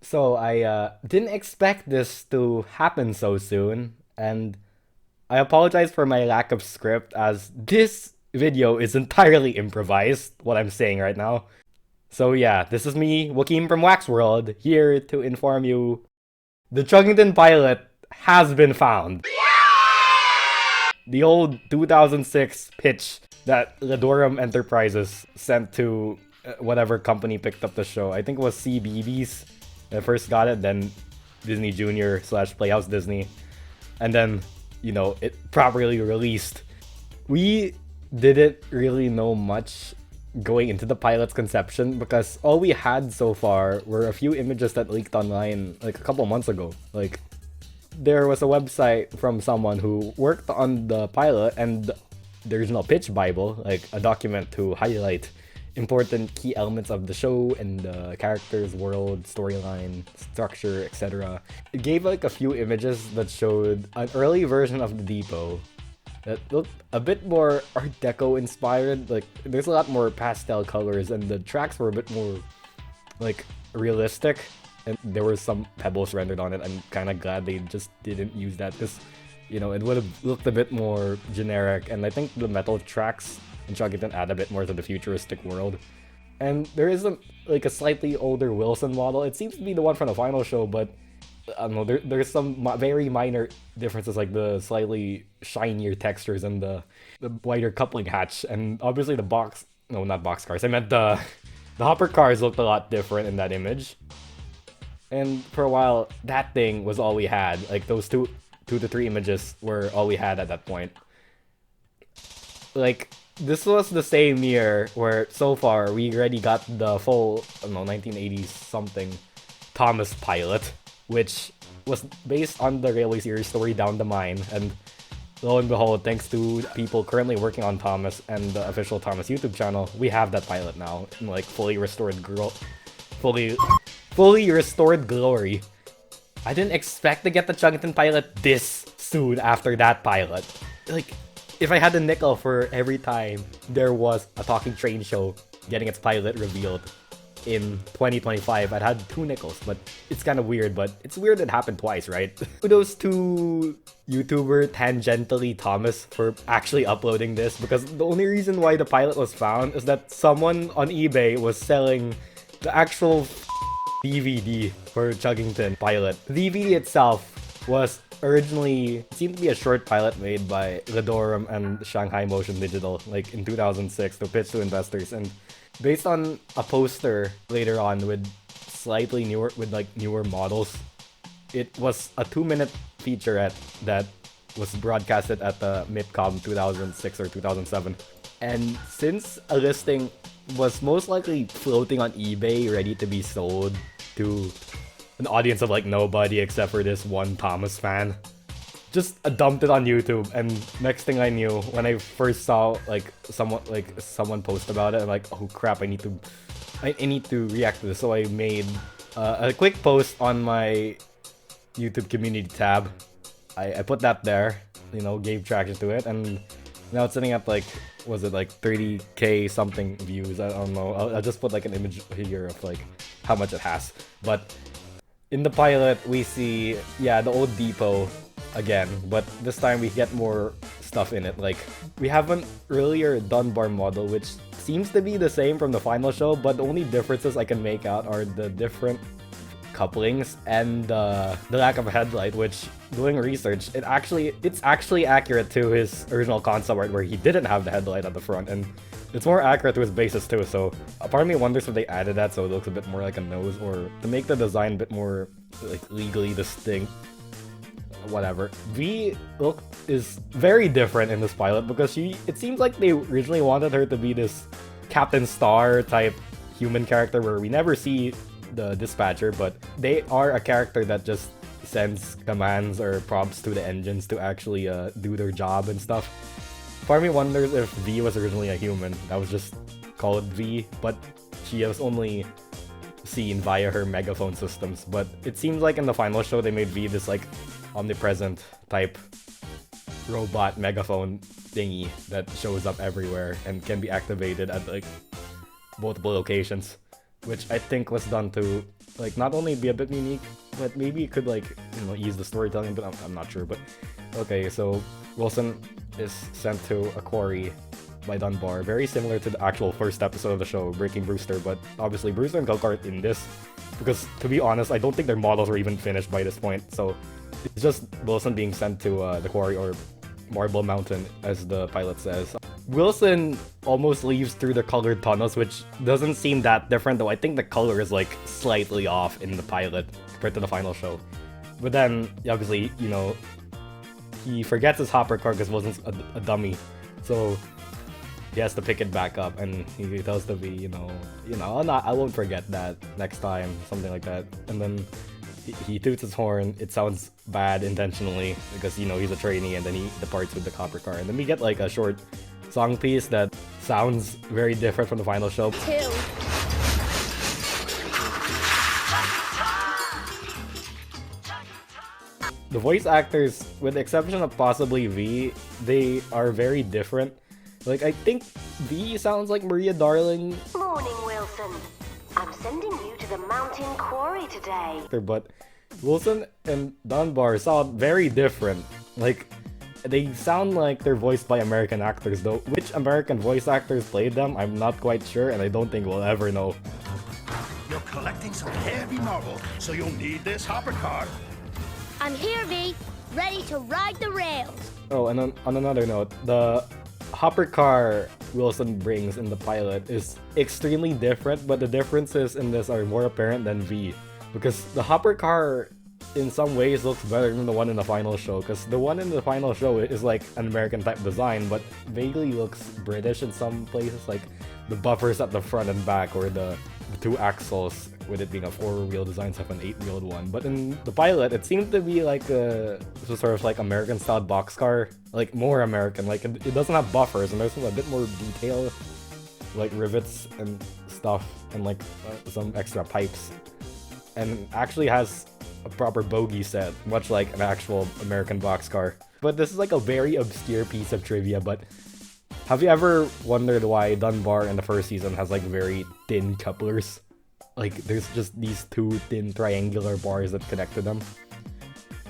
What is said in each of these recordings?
So I didn't expect this to happen so soon, and I apologize for my lack of script as this video is entirely improvised, what I'm saying right now. So yeah, this is me, Wakim from Wax World, here to inform you the Chuggington pilot has been found. The old 2006 pitch that Ladorum Enterprises sent to whatever company picked up the show. I think it was CBeebies that first got it, then Disney Junior / Playhouse Disney, and then, it properly released. We didn't really know much going into the pilot's conception because all we had so far were a few images that leaked online like a couple months ago. Like, there was a website from someone who worked on the pilot, and there's no pitch bible, like a document to highlight important key elements of the show and the characters, world, storyline, structure, etc. It gave like a few images that showed an early version of the depot that looked a bit more Art Deco inspired. Like, there's a lot more pastel colors, and the tracks were a bit more like realistic, and there were some pebbles rendered on it. I'm kind of glad they just didn't use that because, it would have looked a bit more generic, and I think the metal tracks in Chuggington add a bit more to the futuristic world. And there is a slightly older Wilson model. It seems to be the one from the final show, but I don't know, there's some very minor differences, like the slightly shinier textures and the wider coupling hatch, and obviously the not boxcars, I meant the hopper cars looked a lot different in that image. And for a while, that thing was all we had. Like, those two to three images were all we had at that point. Like, this was the same year where so far we already got the full, 1980s something Thomas pilot, which was based on the Railway series story Down the Mine. And lo and behold, thanks to people currently working on Thomas and the official Thomas YouTube channel, we have that pilot now in like fully restored glory. I didn't expect to get the Chuggington pilot this soon after that pilot. Like, if I had a nickel for every time there was a talking train show getting its pilot revealed in 2025, I'd had 2 nickels, but it's kind of weird, but it's weird it happened twice, right? Kudos to YouTuber Tangentially Thomas for actually uploading this, because the only reason why the pilot was found is that someone on eBay was selling the actual DVD for Chuggington pilot. The DVD itself was originally seemed to be a short pilot made by Ladorum and Shanghai Motion Digital, like in 2006, to pitch to investors, and based on a poster later on with newer models. It was a 2-minute featurette that was broadcasted at the MidCom 2006 or 2007. And since a listing was most likely floating on eBay ready to be sold to an audience of like nobody except for this one Thomas fan, just dumped it on YouTube, and next thing I knew, when I first saw someone post about it, I'm like, oh crap, I need to react to this. So I made a quick post on my YouTube community tab. I put that there, gave traction to it, and now it's sitting at like, was it like 30k something views? I don't know. I'll just put like an image here of like how much it has. But in the pilot, we see, the old depot again, but this time we get more stuff in it. Like, we have an earlier Dunbar model, which seems to be the same from the final show, but the only differences I can make out are the different couplings and the lack of a headlight, which, doing research, it's actually accurate to his original concept art where he didn't have the headlight at the front, and it's more accurate to his bases too. So a part of me wonders if they added that so it looks a bit more like a nose, or to make the design a bit more like legally distinct. Whatever. V look is very different in this pilot because it seems like they originally wanted her to be this Captain Star type human character where we never see the dispatcher, but they are a character that just sends commands or prompts to the engines to actually do their job and stuff. Part of me wonders if V was originally a human that was just called V, but she was only seen via her megaphone systems. But it seems like in the final show they made V this like omnipresent type robot megaphone thingy that shows up everywhere and can be activated at like multiple locations. which I think was done to like not only be a bit unique, but maybe it could like ease the storytelling. But I'm not sure. But okay, so Wilson is sent to a quarry by Dunbar, very similar to the actual first episode of the show, Breaking Brewster. But obviously Brewster and Gulk aren't in this because, to be honest, I don't think their models were even finished by this point. So it's just Wilson being sent to the quarry, or Marble Mountain, as the pilot says. Wilson almost leaves through the colored tunnels, which doesn't seem that different, though I think the color is like slightly off in the pilot compared to the final show. But then, obviously, he forgets his hopper car because Wilson's a dummy. So he has to pick it back up, and he tells the V, I won't forget that next time, something like that. And then he toots his horn. It sounds bad intentionally because he's a trainee, and then he departs with the copper car. And then we get like a short song piece that sounds very different from the final show. The voice actors, with the exception of possibly V, they are very different. Like, I think V sounds like Maria Darling. Morning, Wilson. I'm sending you to the mountain quarry today. But Wilson and Dunbar sound very different. Like, they sound like they're voiced by American actors, though. Which American voice actors played them, I'm not quite sure, and I don't think we'll ever know. You're collecting some heavy marble, so you'll need this hopper car. I'm here, V. Ready to ride the rails. Oh, and on another note, the hopper car Wilson brings in the pilot is extremely different, but the differences in this are more apparent than V. Because the hopper car in some ways looks better than the one in the final show, because the one in the final show is like an American type design, but vaguely looks British in some places, like the buffers at the front and back, or the two axles, with it being a 4-wheel design instead of an 8-wheeled one. But in the pilot, it seemed to be like a sort of like American style boxcar, like more American. Like it doesn't have buffers, and there's a bit more detail, like rivets and stuff, and like some extra pipes, and actually has a proper bogie set, much like an actual American boxcar. But this is like a very obscure piece of trivia, but have you ever wondered why Dunbar in the first season has like very thin couplers? Like there's just these two thin triangular bars that connect to them.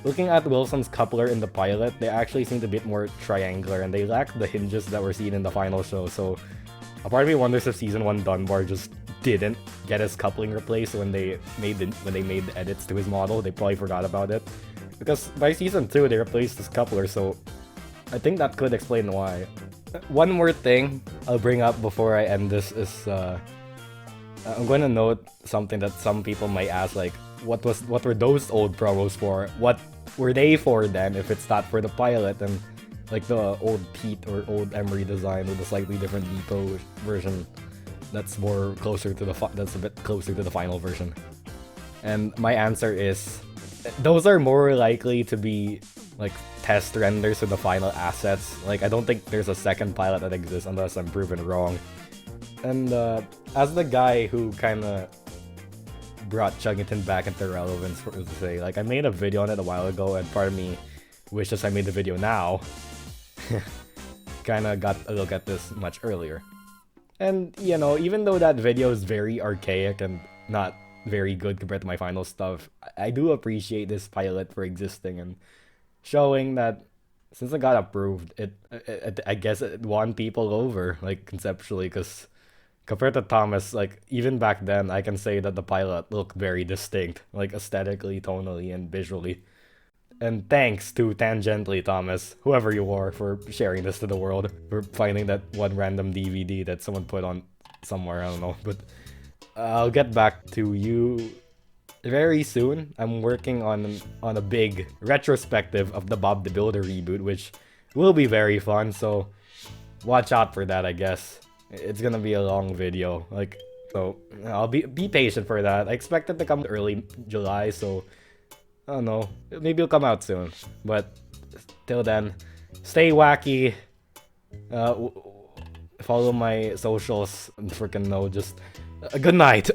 Looking at Wilson's coupler in the pilot, they actually seem a bit more triangular, and they lack the hinges that were seen in the final show. So a part of me wonders if season 1 Dunbar just didn't get his coupling replaced when they made the edits to his model. They probably forgot about it, because by season 2 they replaced his coupler, so I think that could explain why. One more thing I'll bring up before I end this is I'm going to note something that some people might ask, like what were those old promos for? What were they for then if it's not for the pilot? And like the old Pete or old Emery design with a slightly different Depot version that's more closer to that's a bit closer to the final version. And my answer is those are more likely to be like test renders of the final assets. Like I don't think there's a second pilot that exists unless I'm proven wrong. And as the guy who kind of brought Chuggington back into relevance, for to say, like I made a video on it a while ago, and part of me wishes I made the video now. Kind of got a look at this much earlier. And even though that video is very archaic and not very good compared to my final stuff, I do appreciate this pilot for existing and showing that since it got approved, I guess it won people over, like conceptually, because compared to Thomas, like even back then, I can say that the pilot looked very distinct, like aesthetically, tonally, and visually. And thanks to tangentially Thomas, whoever you are, for sharing this to the world, for finding that one random DVD that someone put on somewhere, I don't know. But I'll get back to you very soon. I'm working on a big retrospective of the Bob the Builder reboot, which will be very fun, so watch out for that, I guess. It's gonna be a long video, so I'll be patient for that. I expect it to come early July, so I don't know, maybe it'll come out soon. But till then, stay wacky, follow my socials, and freaking know, just good night.